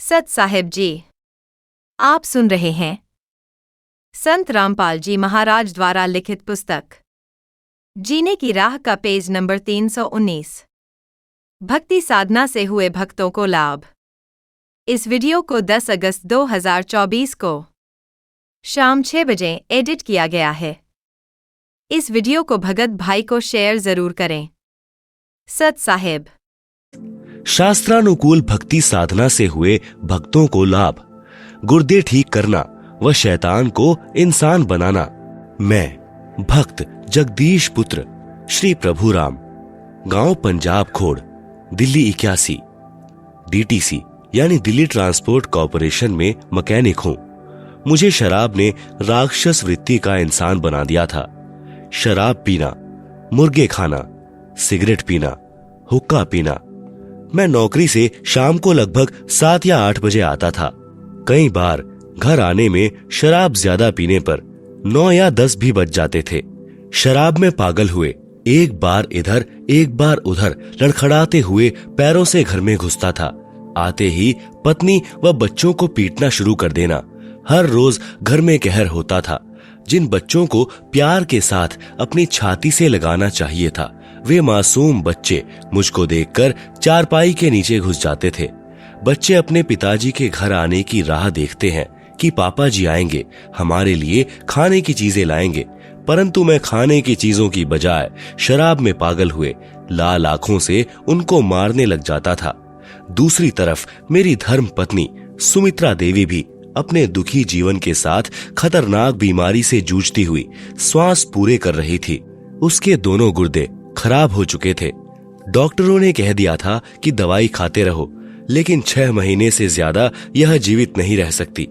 सत साहिब जी, आप सुन रहे हैं संत रामपाल जी महाराज द्वारा लिखित पुस्तक जीने की राह का पेज नंबर 319। भक्ति साधना से हुए भक्तों को लाभ। इस वीडियो को 10 अगस्त 2024 को शाम 6 बजे एडिट किया गया है। इस वीडियो को भगत भाई को शेयर जरूर करें। सत साहिब। शास्त्रानुकूल भक्ति साधना से हुए भक्तों को लाभ। गुर्दे ठीक करना व शैतान को इंसान बनाना। मैं भक्त जगदीश पुत्र श्री प्रभु राम, गांव पंजाब खोड़, दिल्ली 81, डीटीसी यानी दिल्ली ट्रांसपोर्ट कॉरपोरेशन में मैकेनिक हूं। मुझे शराब ने राक्षस वृत्ति का इंसान बना दिया था। शराब पीना, मुर्गे खाना, सिगरेट पीना, हुक्का पीना। मैं नौकरी से शाम को लगभग 7 या 8 बजे आता था। कई बार घर आने में शराब ज्यादा पीने पर 9 या 10 भी बज जाते थे। शराब में पागल हुए एक बार इधर एक बार उधर लड़खड़ाते हुए पैरों से घर में घुसता था। आते ही पत्नी व बच्चों को पीटना शुरू कर देना। हर रोज घर में कहर होता था। जिन बच्चों को प्यार के साथ अपनी छाती से लगाना चाहिए था, वे मासूम बच्चे मुझको देखकर चारपाई के नीचे घुस जाते थे। बच्चे अपने पिताजी के घर आने की राह देखते हैं कि पापा जी आएंगे, हमारे लिए खाने की चीजें लाएंगे, परंतु मैं खाने की चीजों की बजाय शराब में पागल हुए लाल आंखों से उनको मारने लग जाता था। दूसरी तरफ मेरी धर्म पत्नी सुमित्रा देवी भी अपने दुखी जीवन के साथ खतरनाक बीमारी से जूझती हुई श्वास पूरे कर रही थी। उसके दोनों गुर्दे खराब हो चुके थे। डॉक्टरों ने कह दिया था कि दवाई खाते रहो, लेकिन 6 महीने से ज्यादा यह जीवित नहीं रह सकती।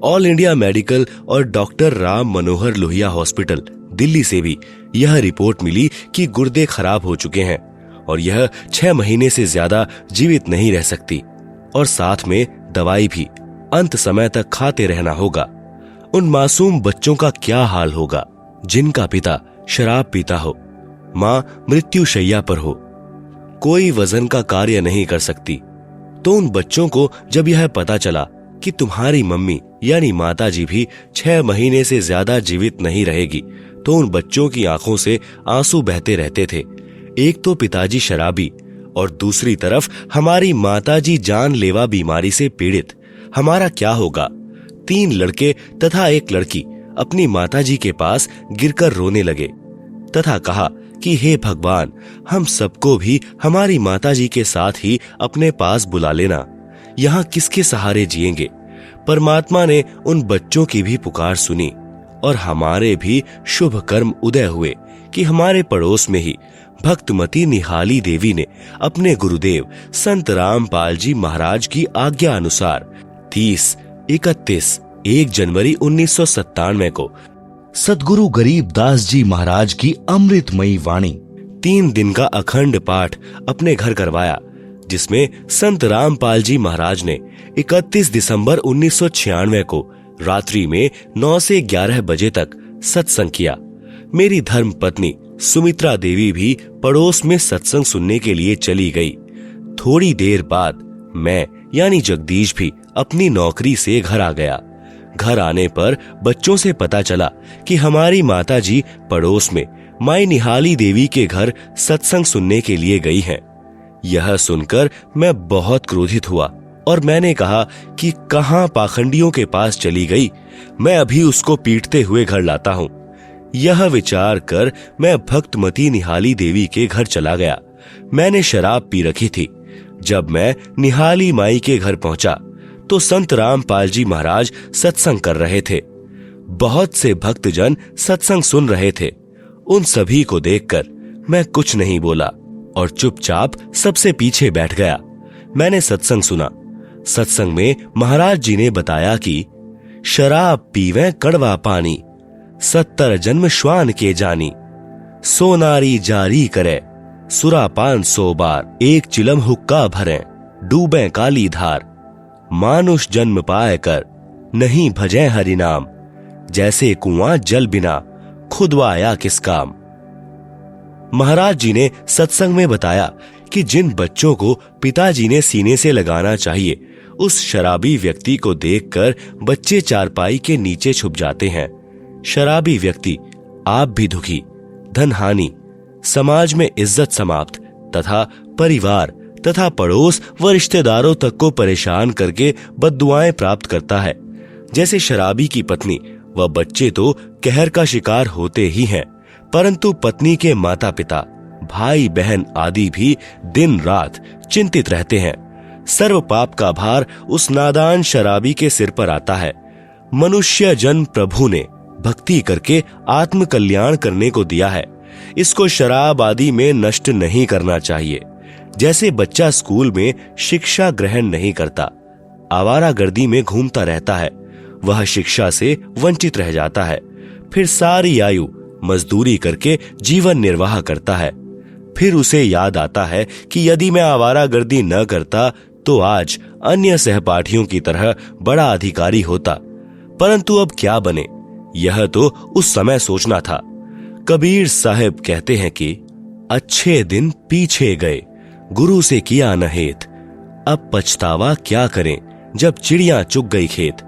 ऑल इंडिया मेडिकल और डॉक्टर राम मनोहर लोहिया हॉस्पिटल दिल्ली से भी यह रिपोर्ट मिली कि गुर्दे खराब हो चुके हैं और यह 6 महीने से ज्यादा जीवित नहीं रह सकती, और साथ में दवाई भी अंत समय तक खाते रहना होगा। उन मासूम बच्चों का क्या हाल होगा जिनका पिता शराब पीता हो, माँ मृत्युशैया पर हो, कोई वजन का कार्य नहीं कर सकती। तो उन बच्चों को जब यह पता चला कि तुम्हारी मम्मी यानी माताजी भी 6 महीने से ज्यादा जीवित नहीं रहेगी, तो उन बच्चों की आंखों से आंसू बहते रहते थे। एक तो पिताजी शराबी और दूसरी तरफ हमारी माताजी जानलेवा बीमारी से पीड़ित। हमारा क्या होगा? 3 लड़के तथा 1 लड़की अपनी माताजी के पास गिरकर रोने लगे तथा कहा कि हे भगवान, हम सबको भी हमारी माताजी के साथ ही अपने पास बुला लेना। यहाँ किसके सहारे जिएंगे? परमात्मा ने उन बच्चों की भी पुकार सुनी और हमारे भी शुभ कर्म उदय हुए कि हमारे पड़ोस में ही भक्तमती निहाली देवी ने अपने गुरुदेव संत रामपाल जी महाराज की आज्ञा अनुसार 30, 31, 1 जनवरी 1997 को सद्गुरु गरीबदास जी महाराज की अमृतमयी वाणी 3 दिन का अखंड पाठ अपने घर करवाया, जिसमें संत रामपाल जी महाराज ने 31 दिसंबर 1996 को रात्रि में 9 से 11 बजे तक सत्संग किया। मेरी धर्म पत्नी सुमित्रा देवी भी पड़ोस में सत्संग सुनने के लिए चली गई। थोड़ी देर बाद मैं यानी जगदीश भी अपनी नौकरी से घर आ गया। घर आने पर बच्चों से पता चला कि हमारी माताजी पड़ोस में माई निहाली देवी के घर सत्संग सुनने के लिए गई हैं। यह सुनकर मैं बहुत क्रोधित हुआ और मैंने कहा कि कहां पाखंडियों के पास चली गई, मैं अभी उसको पीटते हुए घर लाता हूं। यह विचार कर मैं भक्तमती निहाली देवी के घर चला गया। मैंने शराब पी रखी थी। जब मैं निहाली माई के घर पहुंचा तो संत रामपाल जी महाराज सत्संग कर रहे थे। बहुत से भक्तजन सत्संग सुन रहे थे। उन सभी को देखकर मैं कुछ नहीं बोला और चुपचाप सबसे पीछे बैठ गया। मैंने सत्संग सुना। सत्संग में महाराज जी ने बताया कि शराब पीवें कड़वा पानी, 70 जन्म श्वान के जानी, सोनारी जारी करे, सुरापान 100 बार, 1 चिलम हुक्का भरें, डूबें काली धार, मानुष जन्म पाए कर नहीं भजें हरि नाम, जैसे कुआं जल बिना खुदवाया किस काम। महाराज जी ने सत्संग में बताया कि जिन बच्चों को पिताजी ने सीने से लगाना चाहिए उस शराबी व्यक्ति को देखकर बच्चे चारपाई के नीचे छुप जाते हैं। शराबी व्यक्ति आप भी दुखी, धन हानि, समाज में इज्जत समाप्त तथा परिवार तथा पड़ोस व रिश्तेदारों तक को परेशान करके बद्दुआएं प्राप्त करता है। जैसे शराबी की पत्नी व बच्चे तो कहर का शिकार होते ही हैं, परंतु पत्नी के माता पिता, भाई बहन आदि भी दिन रात चिंतित रहते हैं। सर्व पाप का भार उस नादान शराबी के सिर पर आता है। मनुष्य जन्म प्रभु ने भक्ति करके आत्म कल्याण करने को दिया है। इसको शराब आदि में नष्ट नहीं करना चाहिए। जैसे बच्चा स्कूल में शिक्षा ग्रहण नहीं करता, आवारागर्दी में घूमता रहता है, वह शिक्षा से वंचित रह जाता है। फिर सारी आयु मजदूरी करके जीवन निर्वाह करता है। फिर उसे याद आता है कि यदि मैं आवारागर्दी न करता तो आज अन्य सहपाठियों की तरह बड़ा अधिकारी होता, परंतु अब क्या बने, यह तो उस समय सोचना था। कबीर साहब कहते हैं कि अच्छे दिन पीछे गए, गुरु से किया न हेत, अब पछतावा क्या करें जब चिड़िया चुग गई खेत।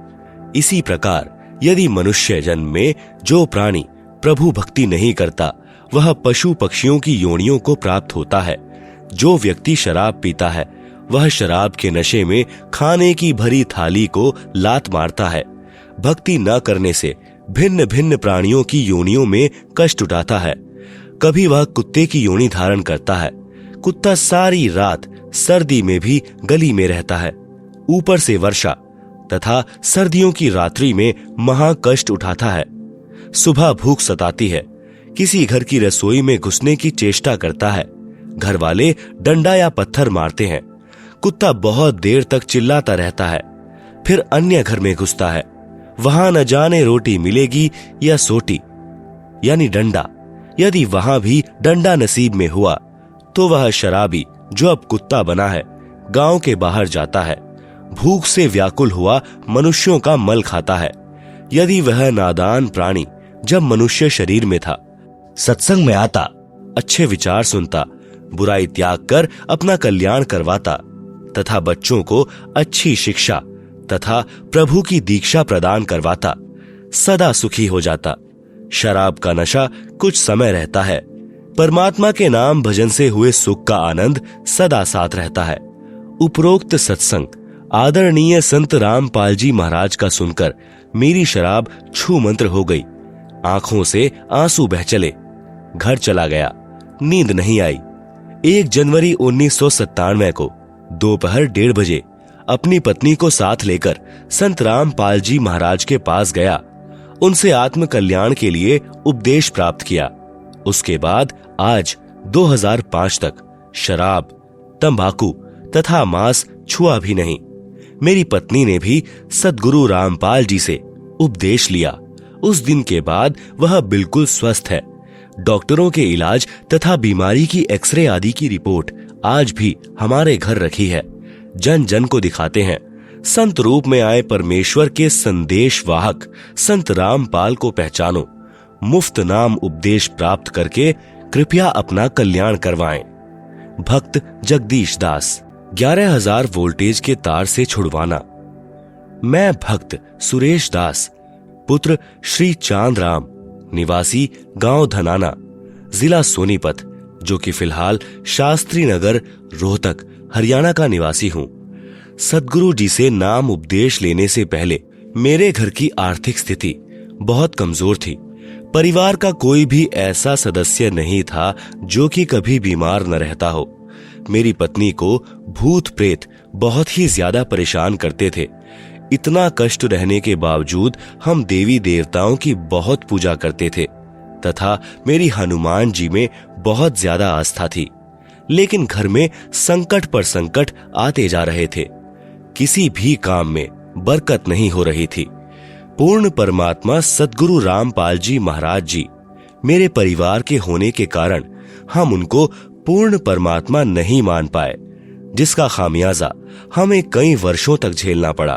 इसी प्रकार यदि मनुष्य जन्म में जो प्राणी प्रभु भक्ति नहीं करता वह पशु पक्षियों की योनियों को प्राप्त होता है। जो व्यक्ति शराब पीता है वह शराब के नशे में खाने की भरी थाली को लात मारता है। भक्ति न करने से भिन्न भिन्न प्राणियों की योनियों में कष्ट उठाता है। कभी वह कुत्ते की योनि धारण करता है। कुत्ता सारी रात सर्दी में भी गली में रहता है, ऊपर से वर्षा तथा सर्दियों की रात्रि में महा कष्ट उठाता है। सुबह भूख सताती है, किसी घर की रसोई में घुसने की चेष्टा करता है। घर वाले डंडा या पत्थर मारते हैं। कुत्ता बहुत देर तक चिल्लाता रहता है, फिर अन्य घर में घुसता है। वहां न जाने रोटी मिलेगी या सोटी यानी डंडा। यदि वहां भी डंडा नसीब में हुआ तो वह शराबी जो अब कुत्ता बना है गांव के बाहर जाता है। भूख से व्याकुल हुआ मनुष्यों का मल खाता है। यदि वह नादान प्राणी जब मनुष्य शरीर में था सत्संग में आता, अच्छे विचार सुनता, बुराई त्याग कर अपना कल्याण करवाता तथा बच्चों को अच्छी शिक्षा तथा प्रभु की दीक्षा प्रदान करवाता, सदा सुखी हो जाता। शराब का नशा कुछ समय रहता है, परमात्मा के नाम भजन से हुए सुख का आनंद सदा साथ रहता है। उपरोक्त सत्संग आदरणीय संत रामपाल जी महाराज का सुनकर मेरी शराब छू मंत्र हो गई। आंखों से आंसू बह चले। घर चला गया, नींद नहीं आई। 1 जनवरी 1997 को दोपहर 1:30 बजे अपनी पत्नी को साथ लेकर संत रामपाल जी महाराज के पास गया। उनसे आत्म कल्याण के लिए उपदेश प्राप्त किया। उसके बाद आज 2005 तक शराब, तंबाकू तथा मांस छुआ भी नहीं। मेरी पत्नी ने भी सद्गुरु रामपाल जी से उपदेश लिया। उस दिन के बाद वह बिल्कुल स्वस्थ है। डॉक्टरों के इलाज तथा बीमारी की एक्सरे आदि की रिपोर्ट आज भी हमारे घर रखी है। जन जन को दिखाते हैं। संत रूप में आए परमेश्वर के संदेश वाहक संत रामपाल को पहचानो। मुफ्त नाम उपदेश प्राप्त करके कृपया अपना कल्याण करवाएं। भक्त जगदीश दास। 11,000 वोल्टेज के तार से छुड़वाना। मैं भक्त सुरेश दास, पुत्र श्री चांद राम, निवासी गांव धनाना, जिला सोनीपत, जो कि फिलहाल शास्त्री नगर, रोहतक, हरियाणा का निवासी हूं। सद्गुरु जी से नाम उपदेश लेने से पहले मेरे घर की आर्थिक स्थिति बहुत कमजोर थी। परिवार का कोई भी ऐसा सदस्य नहीं था जो कि कभी बीमार न रहता हो। मेरी पत्नी को भूत प्रेत बहुत ही ज्यादा परेशान करते थे। इतना कष्ट रहने के बावजूद हम देवी देवताओं की बहुत पूजा करते थे तथा मेरी हनुमान जी में बहुत ज्यादा आस्था थी। लेकिन घर में संकट पर संकट आते जा रहे थे। किसी भी काम में बरकत नहीं हो रही थी। पूर्ण परमात्मा सद्गुरु रामपाल जी महाराज जी मेरे परिवार के होने के कारण हम उनको पूर्ण परमात्मा नहीं मान पाए, जिसका खामियाजा हमें कई वर्षों तक झेलना पड़ा।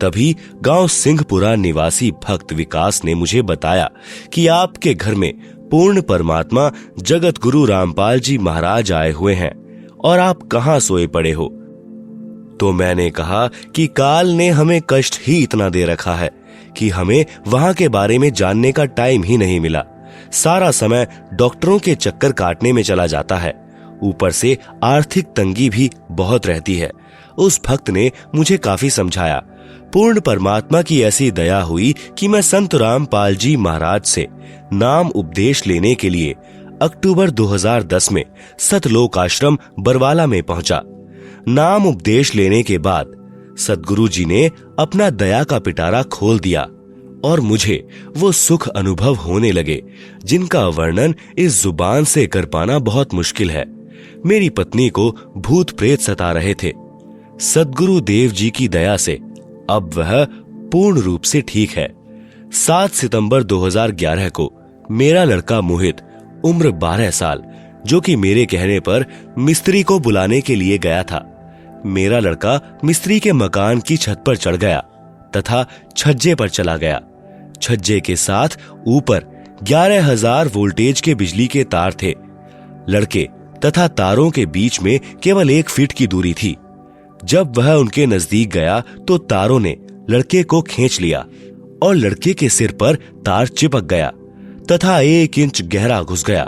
तभी गांव सिंहपुरा निवासी भक्त विकास ने मुझे बताया कि आपके घर में पूर्ण परमात्मा जगत गुरु रामपाल जी महाराज आए हुए हैं और आप कहां सोए पड़े हो। तो मैंने कहा कि काल ने हमें कष्ट ही इतना दे रखा है कि हमें वहां के बारे में जानने का टाइम ही नहीं मिला। सारा समय डॉक्टरों के चक्कर काटने में चला जाता है, ऊपर से आर्थिक तंगी भी बहुत रहती है। उस भक्त ने मुझे काफी समझाया। पूर्ण परमात्मा की ऐसी दया हुई कि मैं संत रामपाल जी महाराज से नाम उपदेश लेने के लिए अक्टूबर 2010 में सतलोक आश्रम बरवाला में पहुंचा। नाम उपदेश लेने के बाद सद्गुरु जी ने अपना दया का पिटारा खोल दिया और मुझे वो सुख अनुभव होने लगे जिनका वर्णन इस जुबान से कर पाना बहुत मुश्किल है। मेरी पत्नी को भूत प्रेत सता रहे थे। सद्गुरु देव जी की दया से अब वह पूर्ण रूप से ठीक है। 7 सितंबर 2011 को मेरा लड़का मोहित उम्र 12 साल, जो कि मेरे कहने पर मिस्त्री को बुलाने के लिए गया था, मेरा लड़का मिस्त्री के मकान की छत पर चढ़ गया तथा छज्जे पर चला गया। छज्जे के साथ ऊपर 11,000 वोल्टेज के बिजली के तार थे। लड़के तथा तारों के बीच में केवल 1 फीट की दूरी थी। जब वह उनके नजदीक गया तो तारों ने लड़के को खींच लिया और लड़के के सिर पर तार चिपक गया तथा 1 इंच गहरा घुस गया।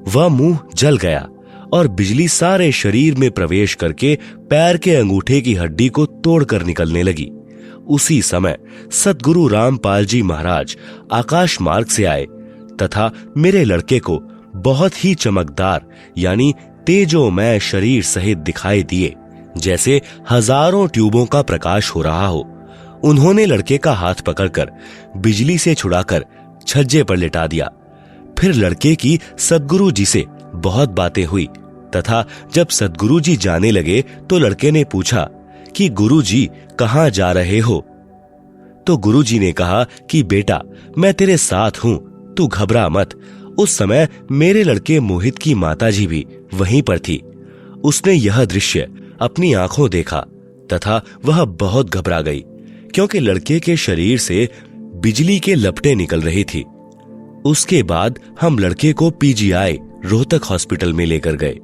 वह मुंह जल गया और बिजली सारे शरीर में प्रवेश करके पैर के अंगूठे की हड्डी को तोड़कर निकलने लगी। उसी समय सद्गुरु रामपाल जी महाराज आकाश मार्ग से आए तथा मेरे लड़के को बहुत ही चमकदार यानी तेजोमय शरीर सहित दिखाई दिए, जैसे हजारों ट्यूबों का प्रकाश हो रहा हो। उन्होंने लड़के का हाथ पकड़कर बिजली से छुड़ाकर छज्जे पर लिटा दिया। फिर लड़के की सद्गुरु जी से बहुत बातें हुई तथा जब सद्गुरु जी जाने लगे तो लड़के ने पूछा कि गुरु जी कहां जा रहे हो? तो गुरु जी ने कहा कि बेटा मैं तेरे साथ हूं, तू घबरा मत। उस समय मेरे लड़के मोहित की माताजी भी वहीं पर थी। उसने यह दृश्य अपनी आंखों देखा तथा वह बहुत घबरा गई क्योंकि लड़के के शरीर से बिजली के लपटें निकल रही थी। उसके बाद हम लड़के को पीजीआई रोहतक हॉस्पिटल में लेकर गए।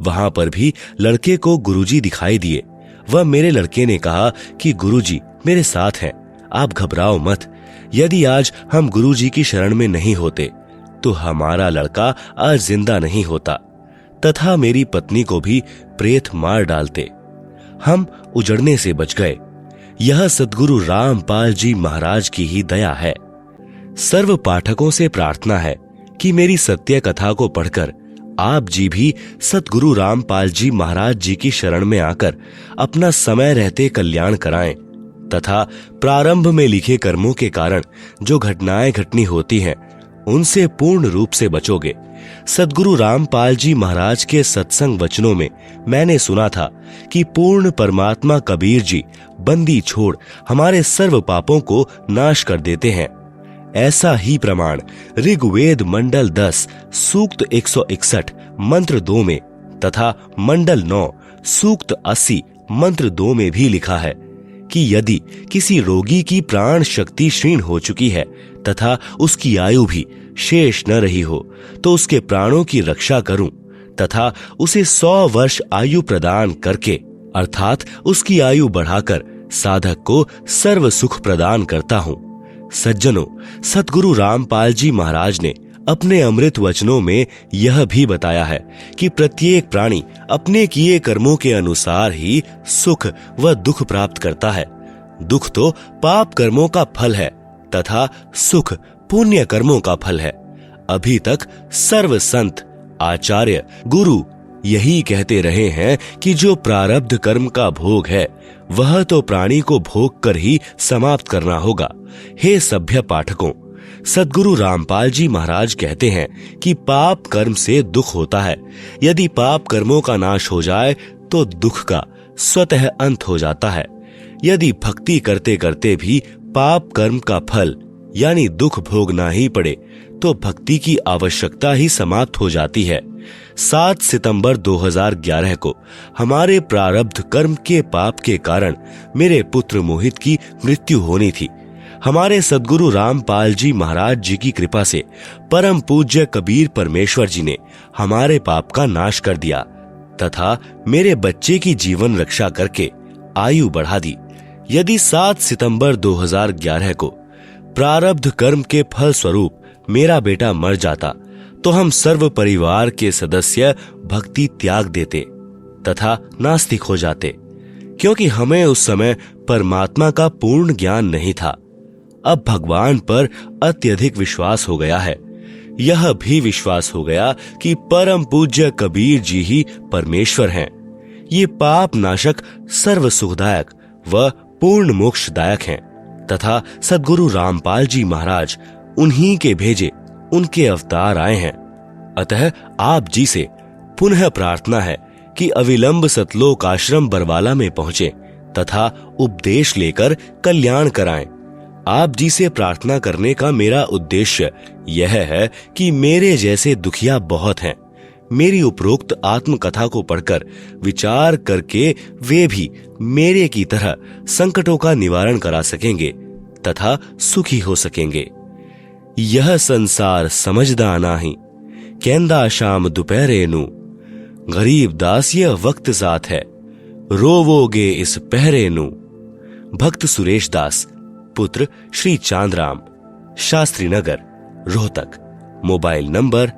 वहां पर भी लड़के को गुरुजी दिखाई दिए। वह मेरे लड़के ने कहा कि गुरुजी मेरे साथ हैं, आप घबराओ मत। यदि आज हम गुरुजी की शरण में नहीं होते तो हमारा लड़का आज जिंदा नहीं होता तथा मेरी पत्नी को भी प्रेत मार डालते। हम उजड़ने से बच गए। यह सद्गुरु रामपाल जी महाराज की ही दया है। सर्व पाठकों से प्रार्थना है कि मेरी सत्य कथा को पढ़कर आप जी भी सद्गुरु रामपाल जी महाराज जी की शरण में आकर अपना समय रहते कल्याण कराएं तथा प्रारंभ में लिखे कर्मों के कारण जो घटनाएं घटनी होती हैं उनसे पूर्ण रूप से बचोगे। सद्गुरु रामपाल जी महाराज के सत्संग वचनों में मैंने सुना था कि पूर्ण परमात्मा कबीर जी बंदी छोड़ हमारे सर्व पापों को नाश कर देते हैं। ऐसा ही प्रमाण ऋग्वेद मंडल 10 सूक्त 161 मंत्र 2 में तथा मंडल 9 सूक्त 80 मंत्र 2 में भी लिखा है कि यदि किसी रोगी की प्राण शक्ति क्षीण हो चुकी है तथा उसकी आयु भी शेष न रही हो तो उसके प्राणों की रक्षा करूं तथा उसे 100 वर्ष आयु प्रदान करके अर्थात उसकी आयु बढ़ाकर साधक को सर्व सुख प्रदान करता हूं। सज्जनों, सद्गुरु रामपाल जी महाराज ने अपने अमृत वचनों में यह भी बताया है कि प्रत्येक प्राणी अपने किए कर्मों के अनुसार ही सुख व दुख प्राप्त करता है। दुख तो पाप कर्मों का फल है तथा सुख पुण्य कर्मों का फल है। अभी तक सर्व संत, आचार्य, गुरु यही कहते रहे हैं कि जो प्रारब्ध कर्म का भोग है वह तो प्राणी को भोग कर ही समाप्त करना होगा। हे सभ्य पाठकों, सद्गुरु रामपाल जी महाराज कहते हैं कि पाप कर्म से दुख होता है। यदि पाप कर्मों का नाश हो जाए तो दुख का स्वतः अंत हो जाता है। यदि भक्ति करते करते भी पाप कर्म का फल यानी दुख भोगना ही पड़े तो भक्ति की आवश्यकता ही समाप्त हो जाती है। 7 सितंबर 2011 को हमारे प्रारब्ध कर्म के पाप के कारण मेरे पुत्र मोहित की मृत्यु होनी थी। हमारे सद्गुरु रामपाल जी महाराज जी की कृपा से परम पूज्य कबीर परमेश्वर जी ने हमारे पाप का नाश कर दिया तथा मेरे बच्चे की जीवन रक्षा करके आयु बढ़ा दी। यदि 7 सितंबर 2011 को प्रारब्ध कर्म के फल स्वरूप मेरा बेटा मर जाता तो हम सर्व परिवार के सदस्य भक्ति त्याग देते तथा नास्तिक हो जाते, क्योंकि हमें उस समय परमात्मा का पूर्ण ज्ञान नहीं था। अब भगवान पर अत्यधिक विश्वास हो गया है। यह भी विश्वास हो गया कि परम पूज्य कबीर जी ही परमेश्वर हैं। ये पाप नाशक, सर्व सुखदायक व पूर्ण मोक्षदायक हैं तथा सद्गुरु रामपाल जी महाराज उन्हीं के भेजे उनके अवतार आए हैं। अतः आप जी से पुनः प्रार्थना है कि अविलंब सतलोक आश्रम बरवाला में पहुंचे तथा उपदेश लेकर कल्याण कराएं। आप जी से प्रार्थना करने का मेरा उद्देश्य यह है कि मेरे जैसे दुखिया बहुत हैं। मेरी उपरोक्त आत्मकथा को पढ़कर विचार करके वे भी मेरे की तरह संकटों का निवारण करा सकेंगे तथा सुखी हो सकेंगे। यह संसार समझदा नाही, कहंदा शाम दोपहरे नू, गरीब दास यह वक्त साथ है, रोवोगे इस पहरे नू। भक्त सुरेश दास, पुत्र श्री चांदराम, शास्त्री नगर, रोहतक। Mobile number